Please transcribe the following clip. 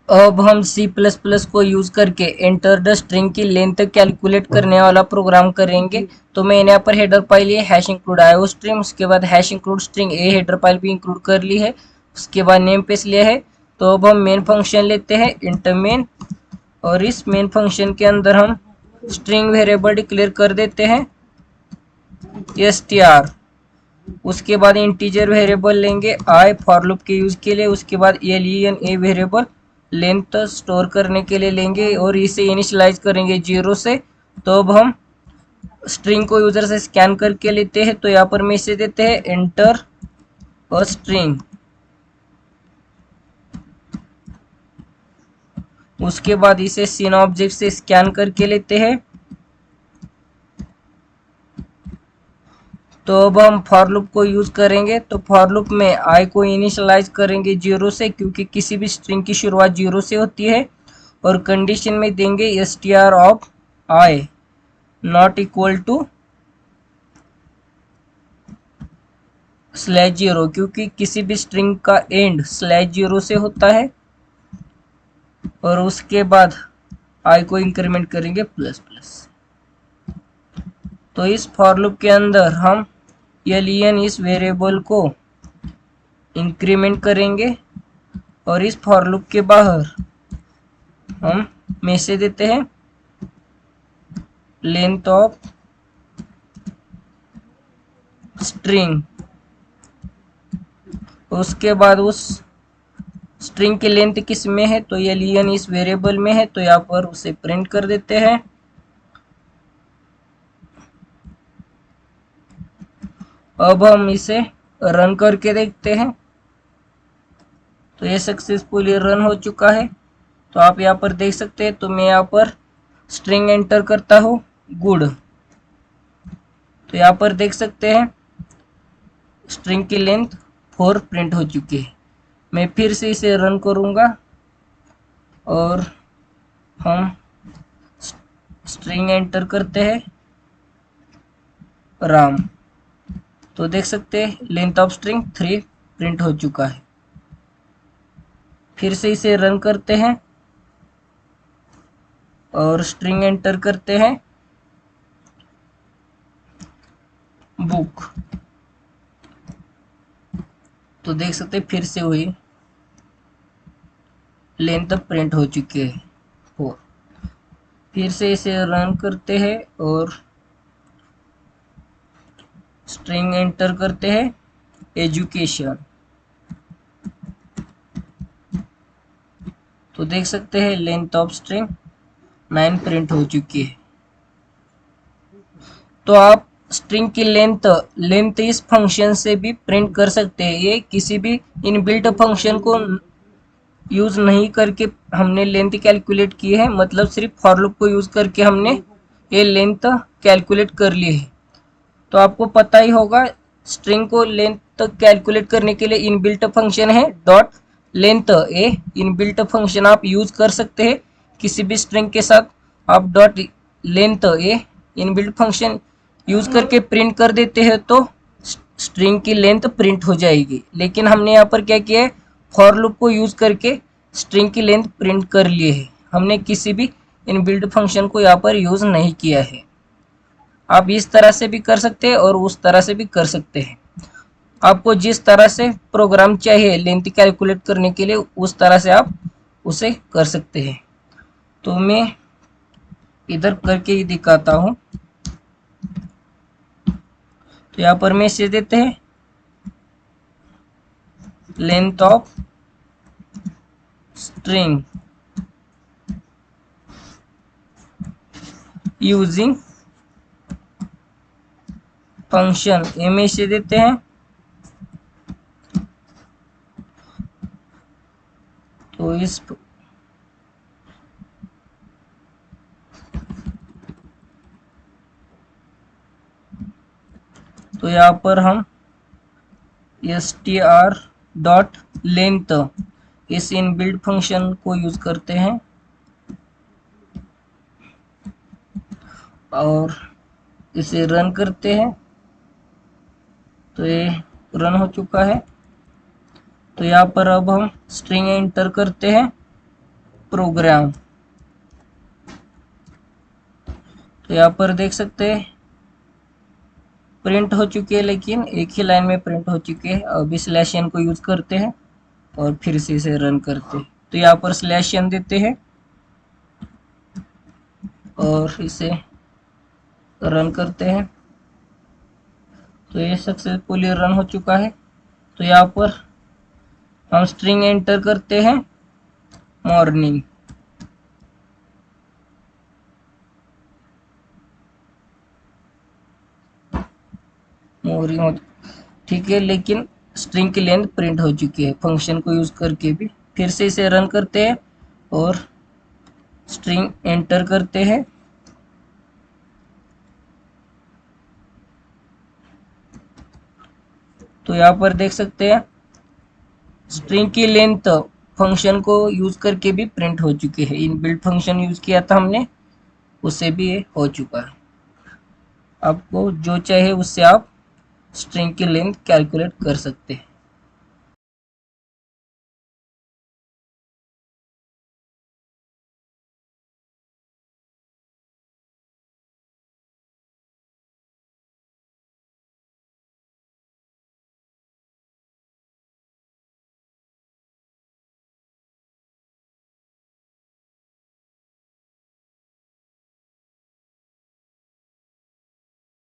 अब हम C++ को यूज करके एंटर द स्ट्रिंग की लेंथ कैलकुलेट करने वाला प्रोग्राम करेंगे। तो मैंने यहाँ पर हेडर फाइल ये हैश इंक्लूड आयो स्ट्रिंग, उसके बाद हैश इंक्लूड स्ट्रिंग ए हेडर फाइल भी इंक्लूड कर ली है, उसके बाद नेम पेज लिया है। तो अब हम मेन फंक्शन लेते हैं इंट मेन, और इस मेन फंक्शन के अंदर हम स्ट्रिंग वेरिएबल डिक्लेयर कर देते हैं str। उसके बाद इंटीजर वेरिएबल लेंगे आई फॉर लूप के यूज के लिए, उसके बाद len a variable length store करने के लिए लेंगे और इसे इनिशियलाइज करेंगे 0 से। तो अब हम स्ट्रिंग को यूजर से स्कैन करके लेते हैं। तो यहाँ पर मैसेज देते हैं एंटर और स्ट्रिंग, उसके बाद इसे सीन ऑब्जेक्ट से स्कैन करके लेते हैं। तो अब हम फॉर लूप को यूज करेंगे। तो फॉर लूप में आई को इनिशियलाइज करेंगे 0 से, क्योंकि किसी भी स्ट्रिंग की शुरुआत 0 से होती है, और कंडीशन में देंगे str of i not equal to /0, क्योंकि किसी भी स्ट्रिंग का एंड /0 से होता है। और उसके बाद आई को इंक्रीमेंट करेंगे ++। तो इस फॉर लूप के अंदर हम len इस वेरिएबल को इंक्रीमेंट करेंगे, और इस फॉर लूप के बाहर हम मैसेज देते हैं लेंथ ऑफ स्ट्रिंग। उसके बाद उस स्ट्रिंग की लेंथ किस में है, तो ये len इस वेरिएबल में है, तो यहाँ पर उसे प्रिंट कर देते हैं। अब हम इसे रन करके देखते हैं। तो ये सक्सेसफुली रन हो चुका है। तो आप यहाँ पर देख सकते हैं। तो मैं यहाँ पर स्ट्रिंग एंटर करता हूँ गुड। तो यहाँ पर देख सकते हैं स्ट्रिंग की लेंथ 4 प्रिंट हो चुकी है। मैं फिर से इसे रन करूँगा और हम स्ट्रिंग एंटर करते हैं राम। तो देख सकते हैं लेंथ ऑफ स्ट्रिंग 3 प्रिंट हो चुका है। फिर से इसे रन करते हैं और स्ट्रिंग एंटर करते हैं बुक। तो देख सकते हैं फिर से वही लेंथ प्रिंट हो चुकी है 4। फिर से इसे रन करते हैं और स्ट्रिंग एंटर करते हैं एजुकेशन। तो देख सकते हैं लेंथ ऑफ स्ट्रिंग 9 प्रिंट हो चुकी है। तो आप स्ट्रिंग की लेंथ इस फंक्शन से भी प्रिंट कर सकते हैं। ये किसी भी इनबिल्ट फंक्शन को यूज नहीं करके हमने लेंथ कैलकुलेट की है, मतलब सिर्फ फॉर लूप को यूज करके हमने ये लेंथ कैलकुलेट कर ली है। तो आपको पता ही होगा स्ट्रिंग को लेंथ कैलकुलेट करने के लिए इनबिल्ट फंक्शन है डॉट लेंथ ए। इनबिल्ट फंक्शन आप यूज कर सकते हैं किसी भी स्ट्रिंग के साथ। आप डॉट लेंथ ए इनबिल्ट फंक्शन यूज करके प्रिंट कर देते हैं तो स्ट्रिंग की लेंथ प्रिंट हो जाएगी। लेकिन हमने यहाँ पर क्या किया है, फॉर लूप को यूज करके स्ट्रिंग की लेंथ प्रिंट कर लिए है। हमने किसी भी इनबिल्ट फंक्शन को यहाँ पर यूज नहीं किया है। आप इस तरह से भी कर सकते हैं और उस तरह से भी कर सकते हैं। आपको जिस तरह से प्रोग्राम चाहिए लेंथ कैलकुलेट करने के लिए उस तरह से आप उसे कर सकते हैं। तो मैं इधर करके ही दिखाता हूँ। तो यहाँ पर मैसेज देते हैं length of string using function, ये मैसेज देते हैं। तो इस तो यहाँ पर हम str डॉट लेंथ इस इनबिल्ट फंक्शन को यूज करते हैं और इसे रन करते हैं। तो ये रन हो चुका है। तो यहाँ पर अब हम स्ट्रिंग एंटर करते हैं प्रोग्राम। तो यहाँ पर देख सकते हैं प्रिंट हो चुकी है, लेकिन एक ही लाइन में प्रिंट हो चुकी है। अब इस स्लैश n को यूज करते हैं और फिर से इसे रन करते हैं। तो यहाँ पर स्लैश n देते हैं और इसे रन करते हैं। तो ये सक्सेसफुली रन हो चुका है। तो यहाँ पर हम स्ट्रिंग एंटर करते हैं मॉर्निंग। मॉर्निंग ठीक है, लेकिन स्ट्रिंग की लेंथ प्रिंट हो चुकी है फंक्शन को यूज करके भी। फिर से इसे रन करते हैं और स्ट्रिंग एंटर करते हैं। तो यहाँ पर देख सकते हैं स्ट्रिंग की लेंथ फंक्शन को यूज करके भी प्रिंट हो चुकी है। इनबिल्ट फंक्शन यूज किया था हमने, उससे भी ये हो चुका है। आपको जो चाहे उससे आप स्ट्रिंग की लेंथ कैलकुलेट कर सकते हैं।